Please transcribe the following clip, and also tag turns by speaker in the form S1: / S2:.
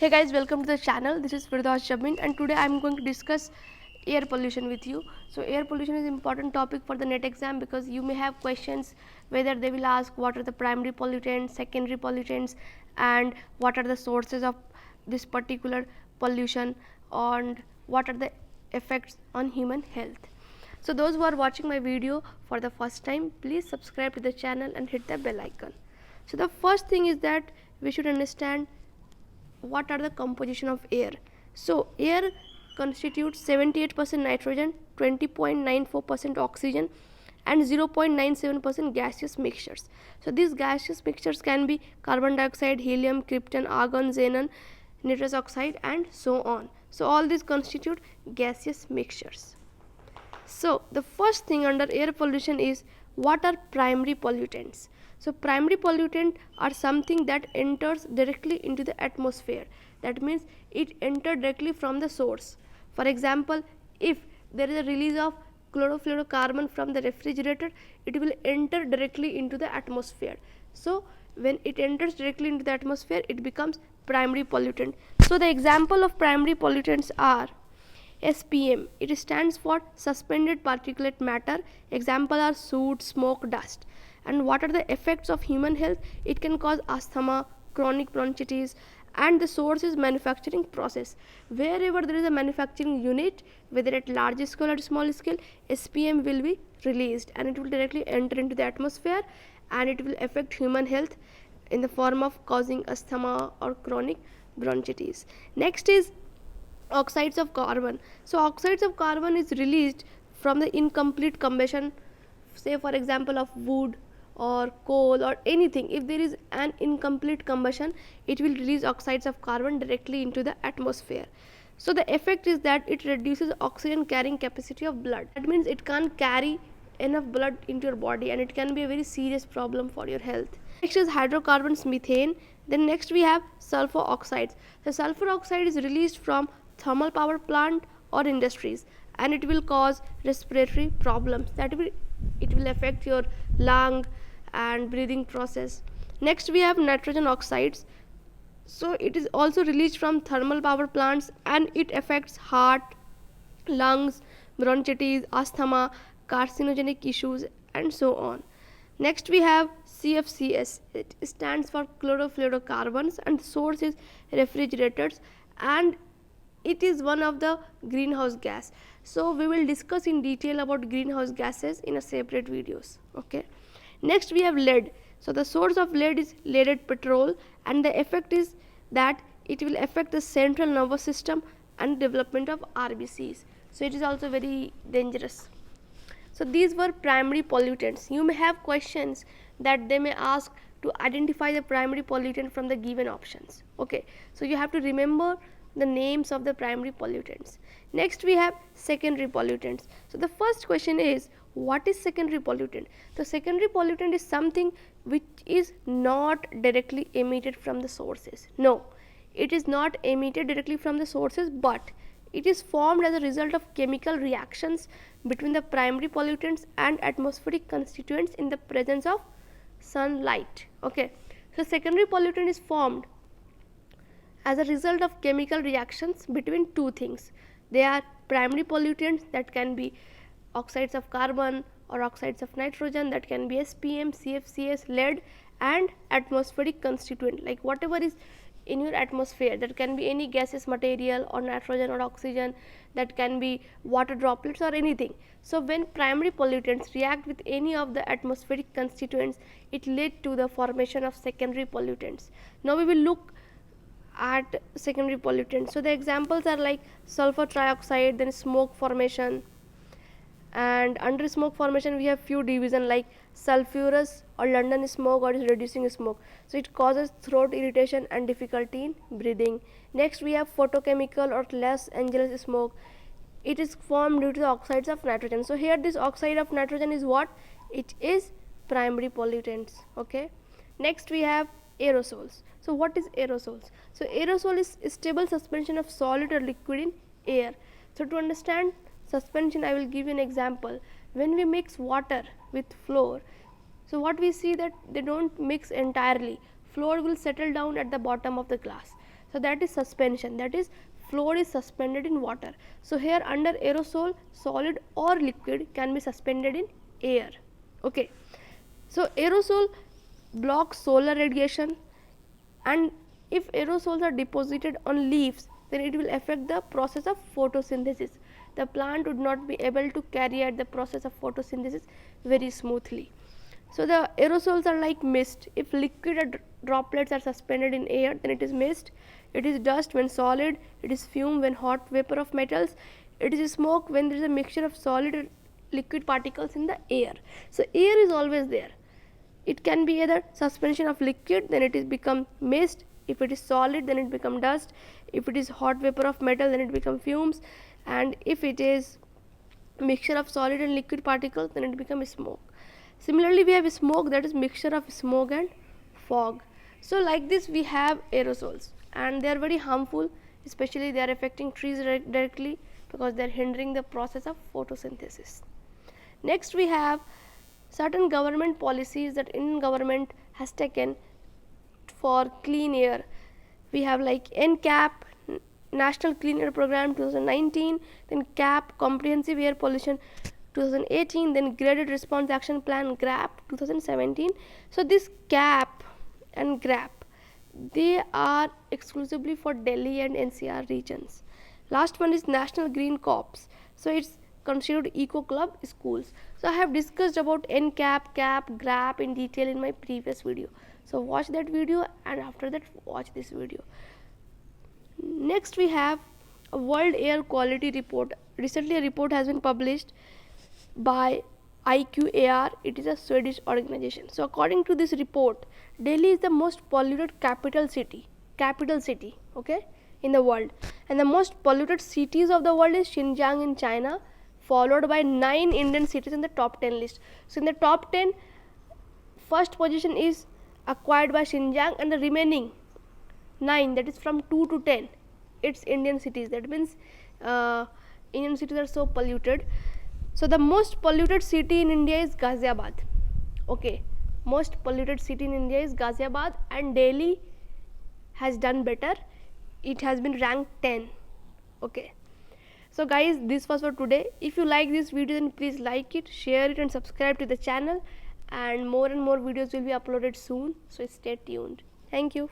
S1: Hey guys, welcome to the channel. This is Firdaus Jamin and today I am going to discuss air pollution with you. So air pollution is an important topic for the NET exam because you may have questions whether they will ask what are the primary pollutants, secondary pollutants, and what are the sources of this particular pollution and what are the effects on human health. So those who are watching my video for the first time, please subscribe to the channel and hit the bell icon. So the first thing is that we should understand what are the composition of air. So air constitutes 78% nitrogen, 20.94% oxygen and 0.97% gaseous mixtures. So these gaseous mixtures can be carbon dioxide, helium, krypton, argon, xenon, nitrous oxide and so on. So all these constitute gaseous mixtures. So the first thing under air pollution is what are primary pollutants. So primary pollutant are something that enters directly into the atmosphere. That means it entered directly from the source. For example, if there is a release of chlorofluorocarbon from the refrigerator, it will enter directly into the atmosphere. So when it enters directly into the atmosphere, it becomes primary pollutant. So the example of primary pollutants are SPM. It stands for suspended particulate matter. Example are soot, smoke, dust. And what are the effects of human health? It can cause asthma, chronic bronchitis, and the source is manufacturing process. Wherever there is a manufacturing unit, whether at large scale or small scale, SPM will be released and it will directly enter into the atmosphere and it will affect human health in the form of causing asthma or chronic bronchitis. Next is oxides of carbon. So oxides of carbon is released from the incomplete combustion, say for example of wood or coal or anything. If there is an incomplete combustion, it will release oxides of carbon directly into the atmosphere. So the effect is that it reduces oxygen carrying capacity of blood. That means it can't carry enough blood into your body and it can be a very serious problem for your health. Next is hydrocarbons, methane. Then next we have sulfur oxides. The sulfur oxide is released from thermal power plant or industries and it will cause respiratory problems. It will affect your lung and breathing process. Next we have nitrogen oxides. So it is also released from thermal power plants and it affects heart, lungs, bronchitis, asthma, carcinogenic issues and so on. Next we have CFCs. It stands for chlorofluorocarbons and the source is refrigerators and it is one of the greenhouse gas. So we will discuss in detail about greenhouse gases in a separate videos. Okay. Next we have lead. So the source of lead is leaded petrol and the effect is that it will affect the central nervous system and development of RBCs. So it is also very dangerous. So these were primary pollutants. You may have questions that they may ask to identify the primary pollutant from the given options. Okay. So you have to remember the names of the primary pollutants. Next we have secondary pollutants. So the first question is what is secondary pollutant? The secondary pollutant is something which is not directly emitted from the sources. No, it is not emitted directly from the sources, but it is formed as a result of chemical reactions between the primary pollutants and atmospheric constituents in the presence of sunlight. Okay. So secondary pollutant is formed as a result of chemical reactions between two things. They are primary pollutants, that can be oxides of carbon or oxides of nitrogen, that can be SPM, CFCs, lead, and atmospheric constituent, like whatever is in your atmosphere. That can be any gaseous material or nitrogen or oxygen, that can be water droplets or anything. So when primary pollutants react with any of the atmospheric constituents, it leads to the formation of secondary pollutants. Now we will look at secondary pollutants. So the examples are like sulfur trioxide, then smoke formation, and under smoke formation we have few division like sulfurous or London smoke or is reducing smoke. So it causes throat irritation and difficulty in breathing. Next we have photochemical or Los Angeles smoke. It is formed due to the oxides of nitrogen. So here this oxide of nitrogen is what? It is primary pollutants. Okay. Next we have aerosols. So what is aerosols? So aerosol is stable suspension of solid or liquid in air. So to understand suspension, I will give you an example. When we mix water with flour, so what we see that they don't mix entirely. Flour will settle down at the bottom of the glass. So that is suspension, that is fluid is suspended in water. So here under aerosol, solid or liquid can be suspended in air. Okay. So aerosol blocks solar radiation, and if aerosols are deposited on leaves, then it will affect the process of photosynthesis. The plant would not be able to carry out the process of photosynthesis very smoothly. So the aerosols are like mist. If liquid droplets are suspended in air, then it is mist. It is dust when solid. It is fume when hot vapor of metals. It is smoke when there is a mixture of solid and liquid particles in the air. So air is always there. It can be either suspension of liquid, then it is become mist. If it is solid, then it become dust. If it is hot vapor of metal, then it become fumes. And if it is mixture of solid and liquid particles, then it becomes smoke. Similarly, we have smoke, that is mixture of smoke and fog. So like this we have aerosols, and they are very harmful, especially they are affecting trees directly because they are hindering the process of photosynthesis. Next we have certain government policies that Indian government has taken for clean air. We have like NCAP, National Clean Air Program 2019, then CAP, Comprehensive Air Pollution 2018, then Graded Response Action Plan GRAP 2017. So this CAP and GRAP, they are exclusively for Delhi and NCR regions. Last one is National Green Corps. So it's considered Eco Club schools. So I have discussed about NCAP, CAP, GRAP in detail in my previous video. So watch that video, and after that watch this video. Next we have a World Air Quality Report. Recently a report has been published by IQAR. It is a Swedish organization. So according to this report, Delhi is the most polluted capital city, okay, in the world, and the most polluted cities of the world is Xinjiang in China, followed by 9 Indian cities in the top 10 list. So in the top 10, first position is acquired by Xinjiang, and the remaining 9, that is from 2 to 10, it's Indian cities. That means Indian cities are so polluted. So the most polluted city in India is Ghaziabad. Okay, most polluted city in India is Ghaziabad, and Delhi has done better. It has been ranked 10. Okay. So guys, this was for today. If you like this video, then please like it, share it, and subscribe to the channel, and more videos will be uploaded soon. So stay tuned. Thank you.